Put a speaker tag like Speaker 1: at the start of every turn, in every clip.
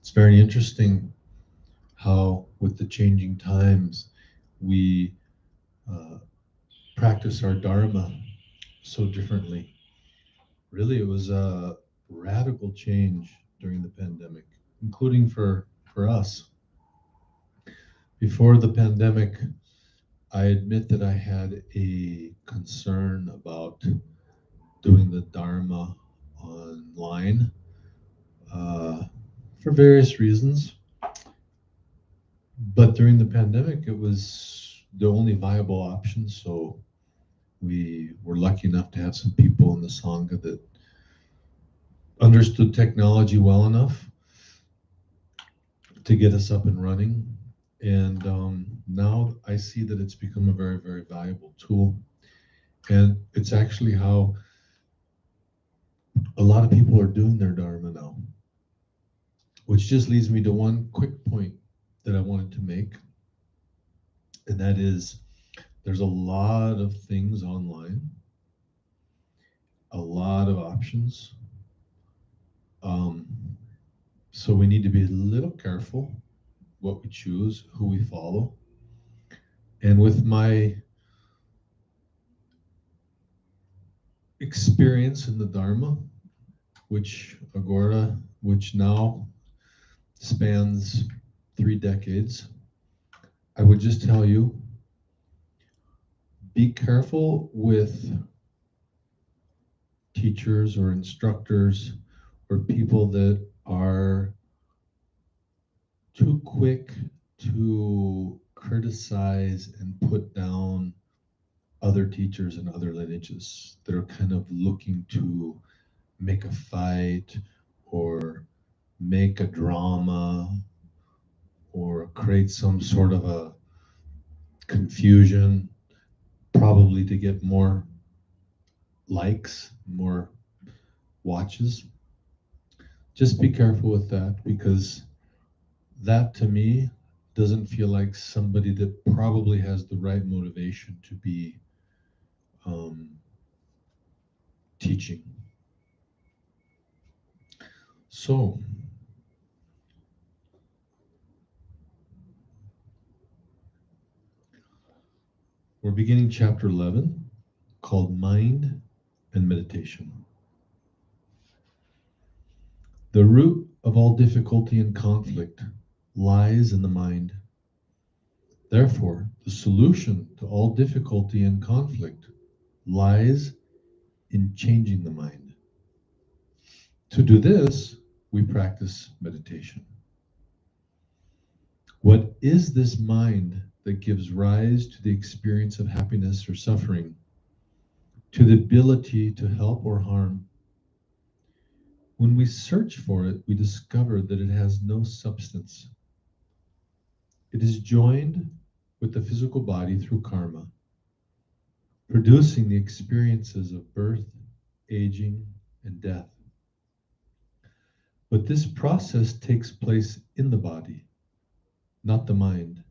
Speaker 1: It's very interesting how, with the changing times, we practice our Dharma so differently. Really, it was a radical change during the pandemic, including for us. Before the pandemic, I admit that I had a concern about doing the Dharma online for various reasons. But during the pandemic, it was the only viable option. So we were lucky enough to have some people in the Sangha that understood technology well enough to get us up and running. And now I see that it's become a very, very valuable tool. And it's actually how a lot of people are doing their Dharma now. Which just leads me to one quick point that I wanted to make. And that is, there's a lot of things online, a lot of options. So we need to be a little careful what we choose, who we follow. And with my experience in the Dharma, which now spans 3 decades, I would just tell you, be careful with teachers or instructors or people that are too quick to criticize and put down other teachers and other lineages that are kind of looking to make a fight or make a drama or create some sort of a confusion, probably to get more likes, more watches. Just be careful with that, because that to me doesn't feel like somebody that probably has the right motivation to be teaching. So, we're beginning chapter 11, called Mind and Meditation. The root of all difficulty and conflict lies in the mind. Therefore, the solution to all difficulty and conflict lies in changing the mind. To do this, we practice meditation. What is this mind that gives rise to the experience of happiness or suffering, to the ability to help or harm? When we search for it, we discover that it has no substance. It is joined with the physical body through karma, producing the experiences of birth, aging, and death. But this process takes place in the body, not the mind.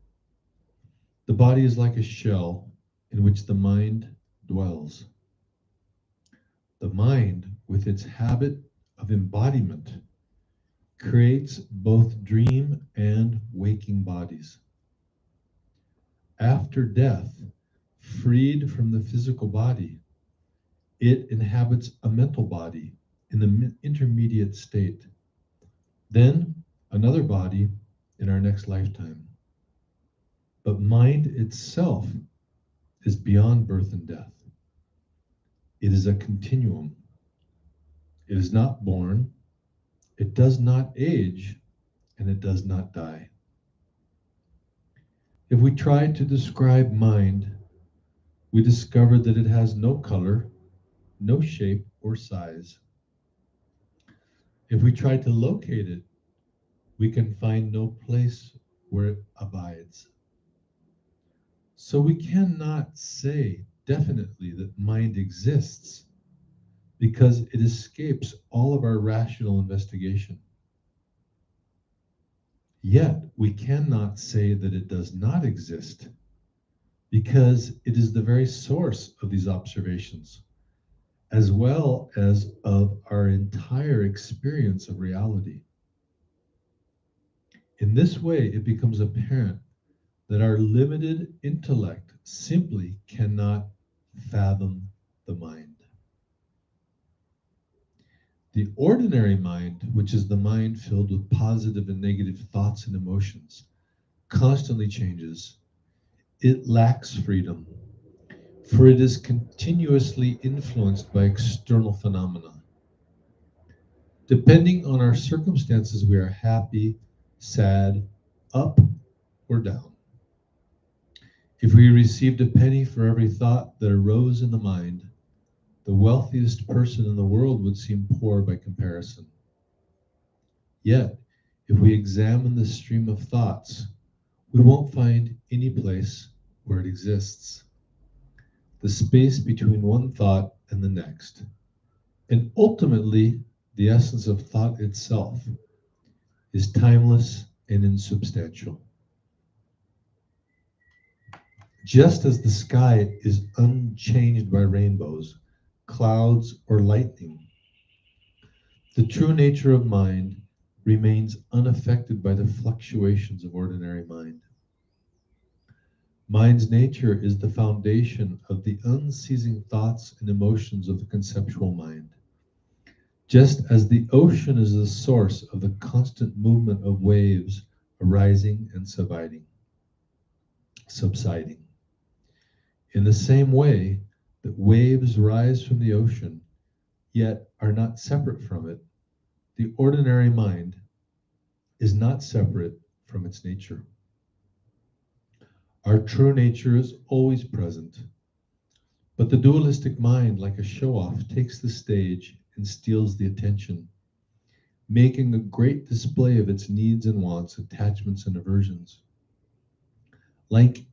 Speaker 1: The body is like a shell in which the mind dwells. The mind, with its habit of embodiment, creates both dream and waking bodies. After death, freed from the physical body, it inhabits a mental body in the intermediate state, then another body in our next lifetime. But mind itself is beyond birth and death. It is a continuum. It is not born, it does not age, and it does not die. If we try to describe mind, we discover that it has no color, no shape or size. If we try to locate it, we can find no place where it abides. So we cannot say definitely that mind exists, because it escapes all of our rational investigation. Yet we cannot say that it does not exist, because it is the very source of these observations, as well as of our entire experience of reality. In this way, it becomes apparent that our limited intellect simply cannot fathom the mind. The ordinary mind, which is the mind filled with positive and negative thoughts and emotions, constantly changes. It lacks freedom, for it is continuously influenced by external phenomena. Depending on our circumstances, we are happy, sad, up, or down. If we received a penny for every thought that arose in the mind, the wealthiest person in the world would seem poor by comparison. Yet, if we examine the stream of thoughts, we won't find any place where it exists. The space between one thought and the next, and ultimately the essence of thought itself, is timeless and insubstantial. Just as the sky is unchanged by rainbows, clouds, or lightning, the true nature of mind remains unaffected by the fluctuations of ordinary mind. Mind's nature is the foundation of the unceasing thoughts and emotions of the conceptual mind. Just as the ocean is the source of the constant movement of waves arising and subsiding. In the same way that waves rise from the ocean, yet are not separate from it, the ordinary mind is not separate from its nature. Our true nature is always present, but the dualistic mind, like a show-off, takes the stage and steals the attention, making a great display of its needs and wants, attachments and aversions. Like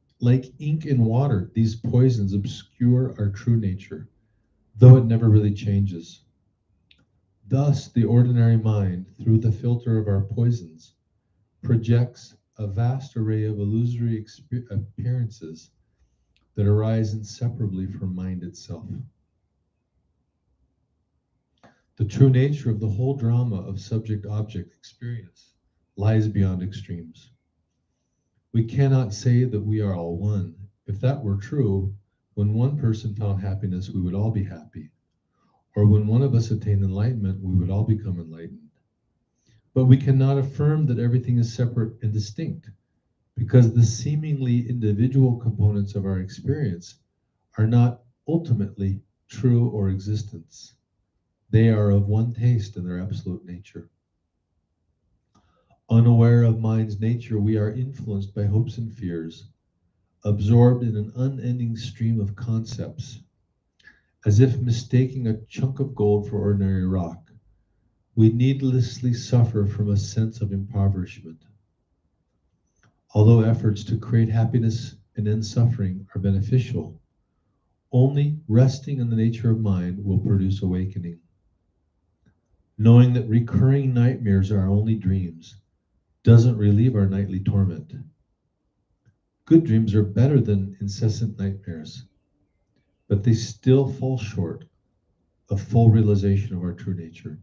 Speaker 1: ink in water, these poisons obscure our true nature, though it never really changes. Thus, the ordinary mind, through the filter of our poisons, projects a vast array of illusory appearances that arise inseparably from mind itself. The true nature of the whole drama of subject-object experience lies beyond extremes. We cannot say that we are all one. If that were true, when one person found happiness, we would all be happy. Or when one of us attained enlightenment, we would all become enlightened. But we cannot affirm that everything is separate and distinct, because the seemingly individual components of our experience are not ultimately true or existence. They are of one taste in their absolute nature. Unaware of mind's nature, we are influenced by hopes and fears, absorbed in an unending stream of concepts, as if mistaking a chunk of gold for ordinary rock. We needlessly suffer from a sense of impoverishment. Although efforts to create happiness and end suffering are beneficial, only resting in the nature of mind will produce awakening. Knowing that recurring nightmares are only dreams doesn't relieve our nightly torment. Good dreams are better than incessant nightmares, but they still fall short of full realization of our true nature.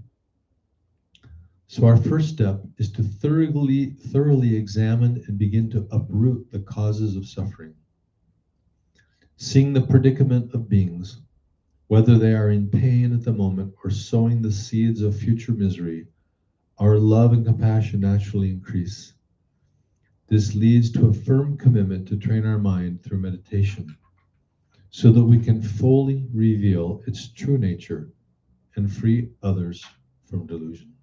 Speaker 1: So our first step is to thoroughly examine and begin to uproot the causes of suffering. Seeing the predicament of beings, whether they are in pain at the moment or sowing the seeds of future misery, our love and compassion naturally increase. This leads to a firm commitment to train our mind through meditation, so that we can fully reveal its true nature and free others from delusion.